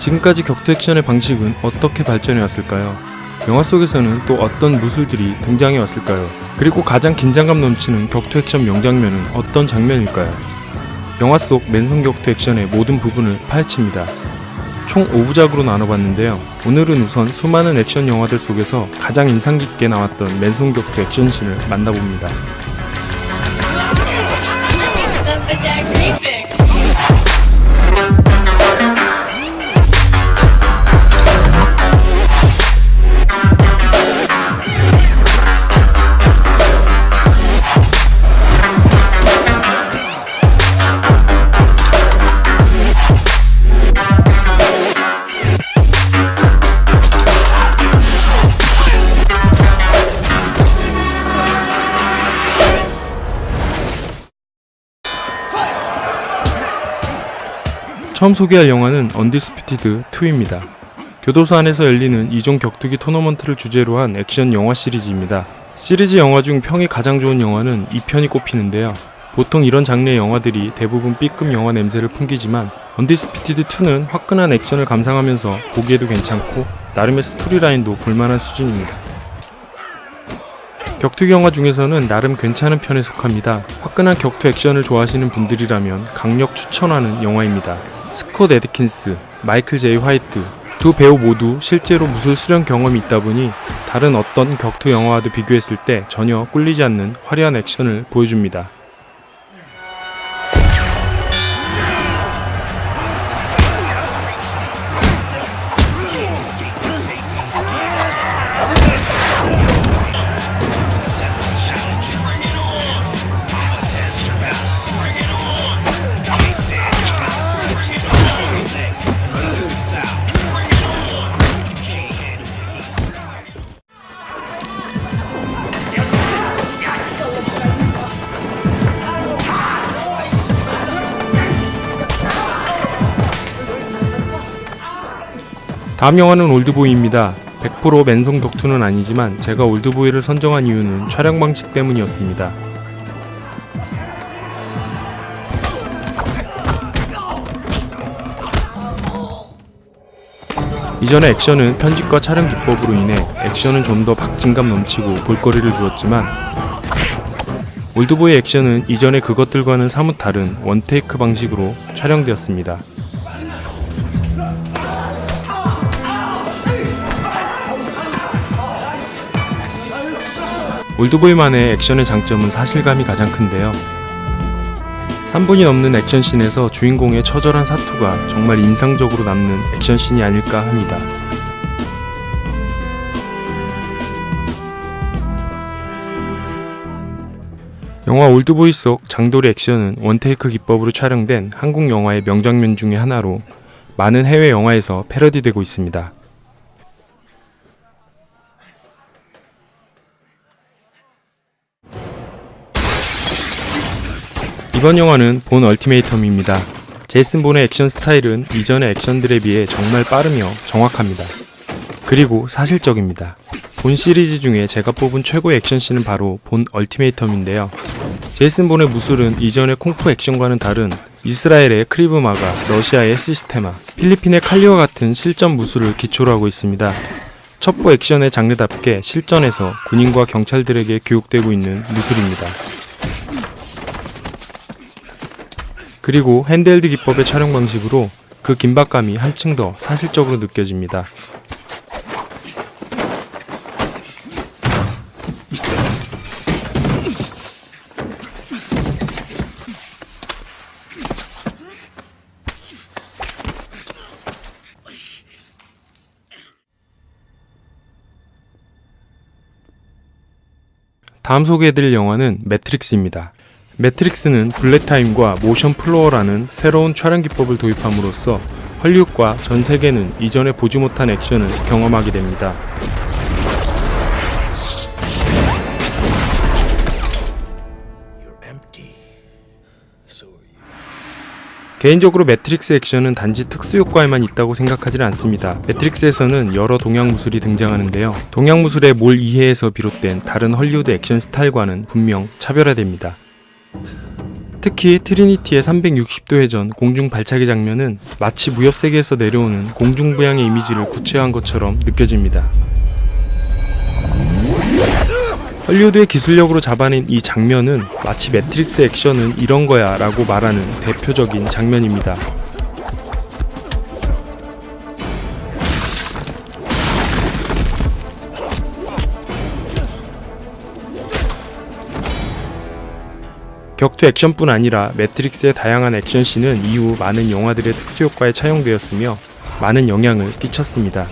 지금까지 격투 액션의 방식은 어떻게 발전해 왔을까요? 영화 속에서는 또 어떤 무술들이 등장해 왔을까요? 그리고 가장 긴장감 넘치는 격투 액션 명장면은 어떤 장면일까요? 영화 속 맨손 격투 액션의 모든 부분을 파헤칩니다. 총 5부작으로 나눠봤는데요. 오늘은 우선 수많은 액션 영화들 속에서 가장 인상 깊게 나왔던 맨손 격투 액션씬을 만나봅니다. 처음 소개할 영화는 언디스퓨티드 2입니다. 교도소 안에서 열리는 2종 격투기 토너먼트를 주제로 한 액션 영화 시리즈입니다. 시리즈 영화 중 평이 가장 좋은 영화는 2편이 꼽히는데요. 보통 이런 장르의 영화들이 대부분 B급 영화 냄새를 풍기지만 언디스퓨티드 2는 화끈한 액션을 감상하면서 보기에도 괜찮고 나름의 스토리라인도 볼만한 수준입니다. 격투기 영화 중에서는 나름 괜찮은 편에 속합니다. 화끈한 격투 액션을 좋아하시는 분들이라면 강력 추천하는 영화입니다. 스콧 애드킨스, 마이클 제이 화이트 두 배우 모두 실제로 무술 수련 경험이 있다 보니 다른 어떤 격투 영화와도 비교했을 때 전혀 꿀리지 않는 화려한 액션을 보여줍니다. 다음 영화는 올드보이입니다. 100% 맨손 격투는 아니지만 제가 올드보이를 선정한 이유는 촬영 방식 때문이었습니다. 이전의 액션은 편집과 촬영 기법으로 인해 액션은 좀 더 박진감 넘치고 볼거리를 주었지만 올드보이 액션은 이전의 그것들과는 사뭇 다른 원테이크 방식으로 촬영되었습니다. 올드보이만의 액션의 장점은 사실감이 가장 큰데요. 3분이 넘는 액션씬에서 주인공의 처절한 사투가 정말 인상적으로 남는 액션씬이 아닐까 합니다. 영화 올드보이 속 장도리 액션은 원테이크 기법으로 촬영된 한국 영화의 명장면 중의 하나로 많은 해외 영화에서 패러디되고 있습니다. 이번 영화는 본 얼티메이텀입니다. 제이슨 본의 액션 스타일은 이전의 액션들에 비해 정말 빠르며 정확합니다. 그리고 사실적입니다. 본 시리즈 중에 제가 뽑은 최고의 액션씬은 바로 본 얼티메이텀인데요. 제이슨 본의 무술은 이전의 콩푸 액션과는 다른 이스라엘의 크리브마가, 러시아의 시스테마, 필리핀의 칼리와 같은 실전 무술을 기초로 하고 있습니다. 첩보 액션의 장르답게 실전에서 군인과 경찰들에게 교육되고 있는 무술입니다. 그리고 핸드헬드 기법의 촬영 방식으로 그 긴박감이 한층 더 사실적으로 느껴집니다. 다음 소개해드릴 영화는 매트릭스입니다. 매트릭스는 블랙타임과 모션 플로어라는 새로운 촬영 기법을 도입함으로써 헐리우드과 전 세계는 이전에 보지 못한 액션을 경험하게 됩니다. 개인적으로 매트릭스 액션은 단지 특수효과에만 있다고 생각하지는 않습니다. 매트릭스에서는 여러 동양 무술이 등장하는데요. 동양 무술의 몰 이해에서 비롯된 다른 헐리우드 액션 스타일과는 분명 차별화됩니다. 특히 트리니티의 360도 회전 공중 발차기 장면은 마치 무협세계에서 내려오는 공중부양의 이미지를 구체화한 것처럼 느껴집니다. 헐리우드의 기술력으로 잡아낸 이 장면은 마치 매트릭스 액션은 이런 거야 라고 말하는 대표적인 장면입니다. 격투 액션뿐 아니라 매트릭스의 다양한 액션씬은 이후 많은 영화들의 특수효과에 차용되었으며 많은 영향을 끼쳤습니다.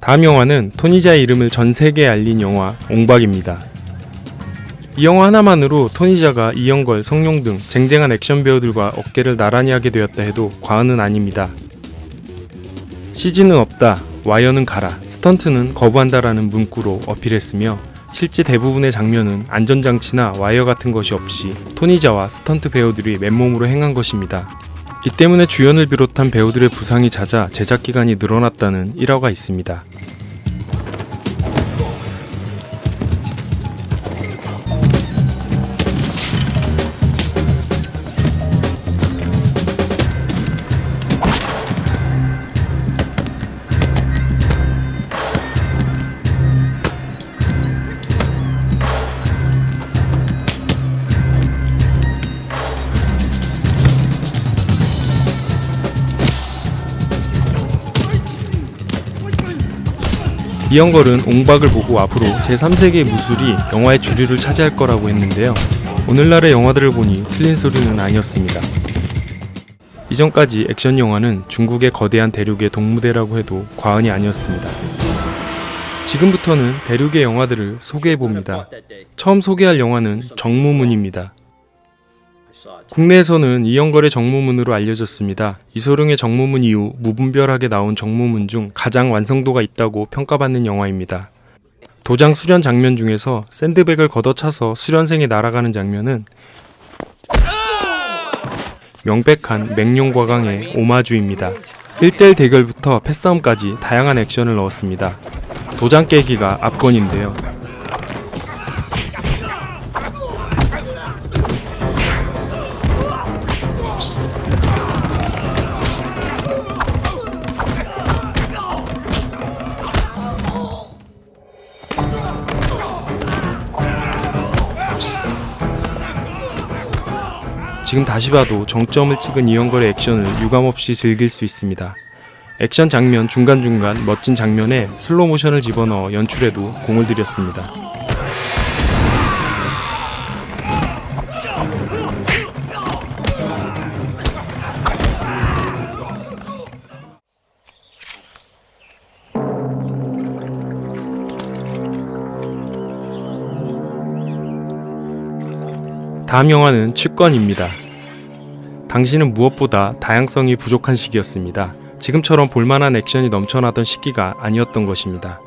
다음 영화는 토니자의 이름을 전 세계에 알린 영화 옹박입니다. 이 영화 하나만으로 토니자가 이영걸, 성룡 등 쟁쟁한 액션 배우들과 어깨를 나란히 하게 되었다 해도 과언은 아닙니다. CG는 없다, 와이어는 가라, 스턴트는 거부한다라는 문구로 어필했으며 실제 대부분의 장면은 안전장치나 와이어 같은 것이 없이 토니자와 스턴트 배우들이 맨몸으로 행한 것입니다. 이 때문에 주연을 비롯한 배우들의 부상이 잦아 제작 기간이 늘어났다는 일화가 있습니다. 이영걸은 옹박을 보고 앞으로 제3세계의 무술이 영화의 주류를 차지할 거라고 했는데요. 오늘날의 영화들을 보니 틀린 소리는 아니었습니다. 이전까지 액션 영화는 중국의 거대한 대륙의 동무대라고 해도 과언이 아니었습니다. 지금부터는 대륙의 영화들을 소개해봅니다. 처음 소개할 영화는 정무문입니다. 국내에서는 이영걸의 정무문으로 알려졌습니다. 이소룡의 정무문 이후 무분별하게 나온 정무문 중 가장 완성도가 있다고 평가받는 영화입니다. 도장 수련 장면 중에서 샌드백을 걷어차서 수련생이 날아가는 장면은 명백한 맹룡과강의 오마주입니다. 1대1 대결부터 패싸움까지 다양한 액션을 넣었습니다. 도장 깨기가 압권인데요. 지금 다시 봐도 정점을 찍은 이영걸의 액션을 유감없이 즐길 수 있습니다. 액션 장면 중간중간 멋진 장면에 슬로모션을 집어넣어 연출에도 공을 들였습니다. 다음 영화는 취권입니다. 당시는 무엇보다 다양성이 부족한 시기였습니다. 지금처럼 볼만한 액션이 넘쳐나던 시기가 아니었던 것입니다.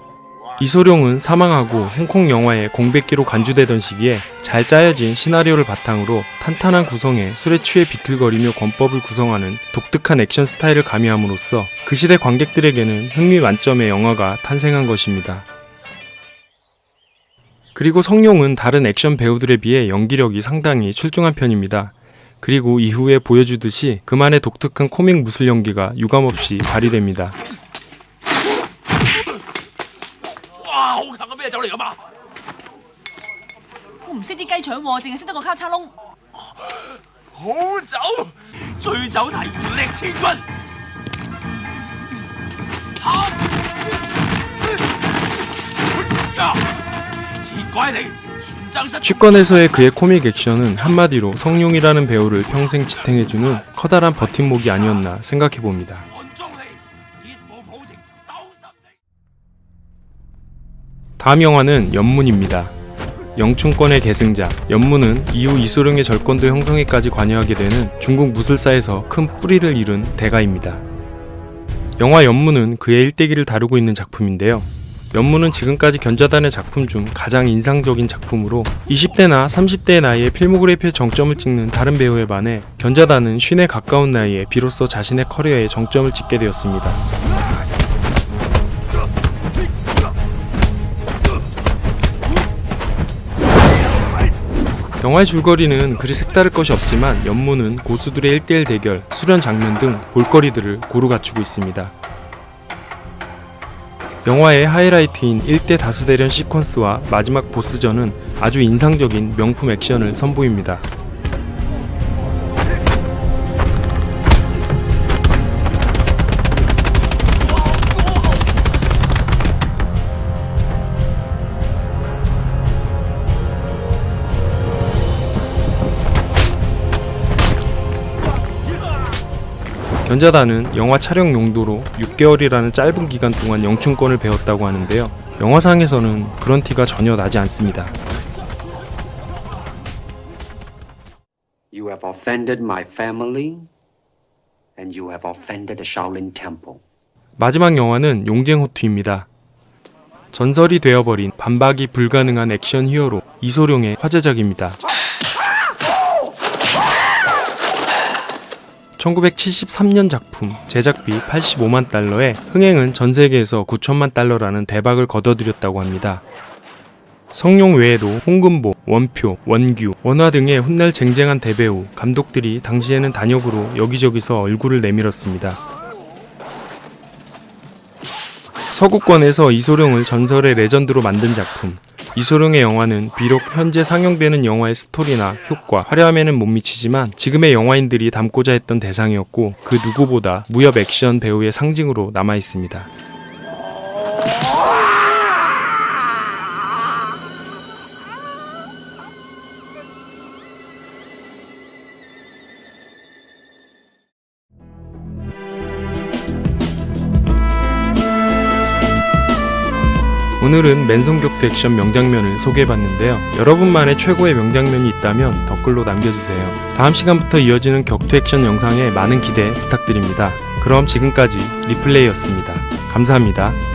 이소룡은 사망하고 홍콩 영화에 공백기로 간주되던 시기에 잘 짜여진 시나리오를 바탕으로 탄탄한 구성에 술에 취해 비틀거리며 권법을 구성하는 독특한 액션 스타일을 가미함으로써 그 시대 관객들에게는 흥미 만점의 영화가 탄생한 것입니다. 그리고 성룡은 다른 액션 배우들에 비해 연기력이 상당히 출중한 편입니다. 그리고 이후에 보여주듯이 그만의 독특한 코믹 무술 연기가 유감없이 발휘됩니다. 취권에서의 그의 코믹 액션은 한마디로 성룡이라는 배우를 평생 지탱해주는 커다란 버팀목이 아니었나 생각해봅니다. 다음 영화는 연문입니다. 영춘권의 계승자 연문은 이후 이소룡의 절권도 형성에까지 관여하게 되는 중국 무술사에서 큰 뿌리를 이룬 대가입니다. 영화 연문은 그의 일대기를 다루고 있는 작품인데요. 연무는 지금까지 견자단의 작품 중 가장 인상적인 작품으로 20대나 30대의 나이에 필모그래피의 정점을 찍는 다른 배우에 반해 견자단은 50에 가까운 나이에 비로소 자신의 커리어에 정점을 찍게 되었습니다. 영화의 줄거리는 그리 색다를 것이 없지만 연무는 고수들의 1대1 대결, 수련 장면 등 볼거리들을 고루 갖추고 있습니다. 영화의 하이라이트인 1대 다수대련 시퀀스와 마지막 보스전은 아주 인상적인 명품 액션을 선보입니다. 견자단은 영화 촬영 용도로 6개월이라는 짧은 기간 동안 영춘권을 배웠다고 하는데요. 영화상에서는 그런 티가 전혀 나지 않습니다. You have offended my family and you have offended the Shaolin Temple. 마지막 영화는 용쟁호투입니다. 전설이 되어버린 반박이 불가능한 액션 히어로 이소룡의 화제작입니다. 1973년 작품, 제작비 85만 달러에 흥행은 전 세계에서 9천만 달러라는 대박을 거둬들였다고 합니다. 성룡 외에도 홍금보, 원표, 원규, 원화 등의 훗날 쟁쟁한 대배우, 감독들이 당시에는 단역으로 여기저기서 얼굴을 내밀었습니다. 서구권에서 이소룡을 전설의 레전드로 만든 작품, 이소룡의 영화는 비록 현재 상영되는 영화의 스토리나 효과, 화려함에는 못 미치지만 지금의 영화인들이 담고자 했던 대상이었고 그 누구보다 무협 액션 배우의 상징으로 남아있습니다. 오늘은 맨손격투 액션 명장면을 소개해봤는데요. 여러분만의 최고의 명장면이 있다면 댓글로 남겨주세요. 다음 시간부터 이어지는 격투 액션 영상에 많은 기대 부탁드립니다. 그럼 지금까지 리플레이였습니다. 감사합니다.